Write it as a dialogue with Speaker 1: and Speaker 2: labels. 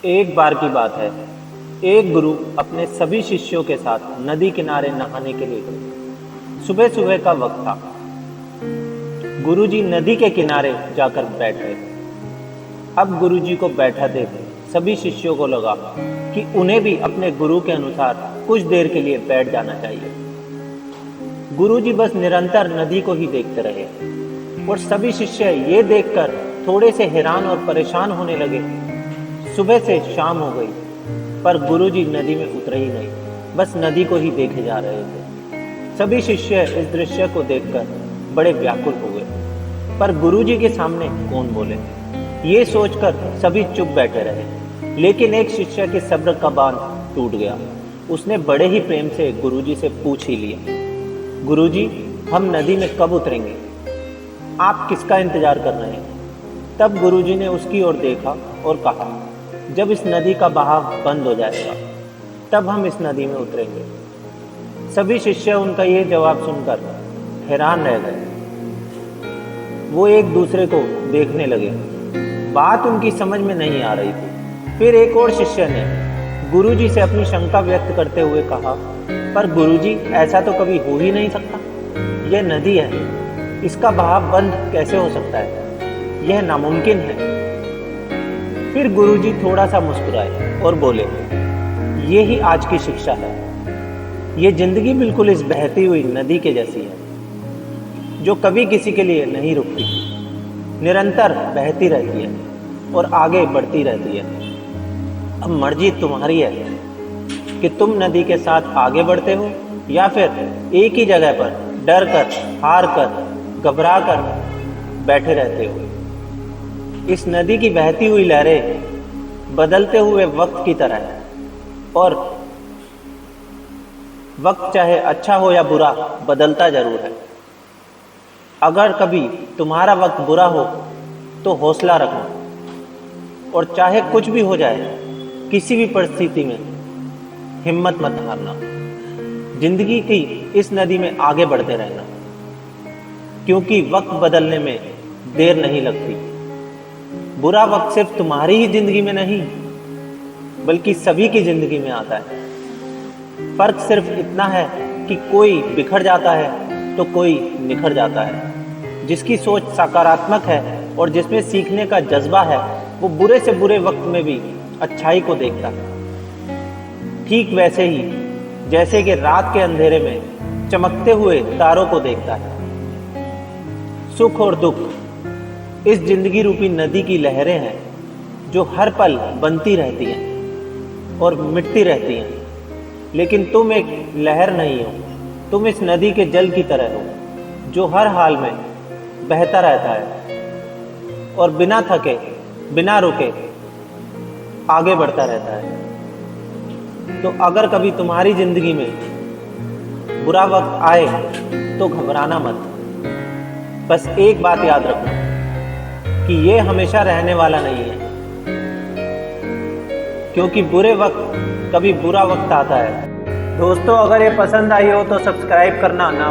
Speaker 1: एक बार की बात है, एक गुरु अपने सभी शिष्यों के साथ नदी किनारे नहाने के लिए गए। सुबह सुबह का वक्त था। गुरुजी नदी के किनारे जाकर बैठ गए। अब गुरुजी को बैठा देख सभी शिष्यों को लगा कि उन्हें भी अपने गुरु के अनुसार कुछ देर के लिए बैठ जाना चाहिए। गुरुजी बस निरंतर नदी को ही देखते रहे और सभी शिष्य ये देखकर थोड़े से हैरान और परेशान होने लगे। सुबह से शाम हो गई, पर गुरुजी नदी में उतरे ही नहीं, बस नदी को ही देखे जा रहे थे। सभी शिष्य इस दृश्य को देखकर बड़े व्याकुल हो गए, पर गुरुजी के सामने कौन बोले, ये सोचकर सभी चुप बैठे रहे। लेकिन एक शिष्य के सब्र का बांध टूट गया। उसने बड़े ही प्रेम से गुरुजी से पूछ ही लिया, गुरुजी, हम नदी में कब उतरेंगे? आप किसका इंतजार कर रहे हैं? तब गुरुजी ने उसकी ओर देखा और कहा, जब इस नदी का बहाव बंद हो जाएगा, तब हम इस नदी में उतरेंगे। सभी शिष्य उनका ये जवाब सुनकर हैरान रह गए। वो एक दूसरे को देखने लगे। बात उनकी समझ में नहीं आ रही थी। फिर एक और शिष्य ने गुरुजी से अपनी शंका व्यक्त करते हुए कहा, पर गुरुजी, ऐसा तो कभी हो ही नहीं सकता। यह नदी है, इसका बहाव बंद कैसे हो सकता है? यह नामुमकिन है। फिर गुरुजी थोड़ा सा मुस्कुराए और बोले, ये ही आज की शिक्षा है। ये जिंदगी बिल्कुल इस बहती हुई नदी के जैसी है, जो कभी किसी के लिए नहीं रुकती, निरंतर बहती रहती है और आगे बढ़ती रहती है। अब मर्जी तुम्हारी है कि तुम नदी के साथ आगे बढ़ते हो या फिर एक ही जगह पर डर कर, हार कर, घबरा कर बैठे रहते हो। इस नदी की बहती हुई लहरें बदलते हुए वक्त की तरह है, और वक्त चाहे अच्छा हो या बुरा बदलता जरूर है। अगर कभी तुम्हारा वक्त बुरा हो तो हौसला रखना, और चाहे कुछ भी हो जाए, किसी भी परिस्थिति में हिम्मत मत हारना। जिंदगी की इस नदी में आगे बढ़ते रहना, क्योंकि वक्त बदलने में देर नहीं लगती। बुरा वक्त सिर्फ तुम्हारी ही जिंदगी में नहीं, बल्कि सभी की जिंदगी में आता है। फर्क सिर्फ इतना है कि कोई बिखर जाता है तो कोई निखर जाता है। जिसकी सोच सकारात्मक है और जिसमें सीखने का जज्बा है, वो बुरे से बुरे वक्त में भी अच्छाई को देखता है। ठीक वैसे ही जैसे कि रात के अंधेरे में चमकते हुए तारों को देखता है। सुख और दुख इस जिंदगी रूपी नदी की लहरें हैं, जो हर पल बनती रहती हैं और मिटती रहती हैं। लेकिन तुम एक लहर नहीं हो, तुम इस नदी के जल की तरह हो, जो हर हाल में बहता रहता है और बिना थके, बिना रुके आगे बढ़ता रहता है। तो अगर कभी तुम्हारी जिंदगी में बुरा वक्त आए तो घबराना मत। बस एक बात याद रखना कि ये हमेशा रहने वाला नहीं है, क्योंकि बुरे वक्त कभी बुरा वक्त आता है। दोस्तों, अगर ये पसंद आई हो तो सब्सक्राइब करना ना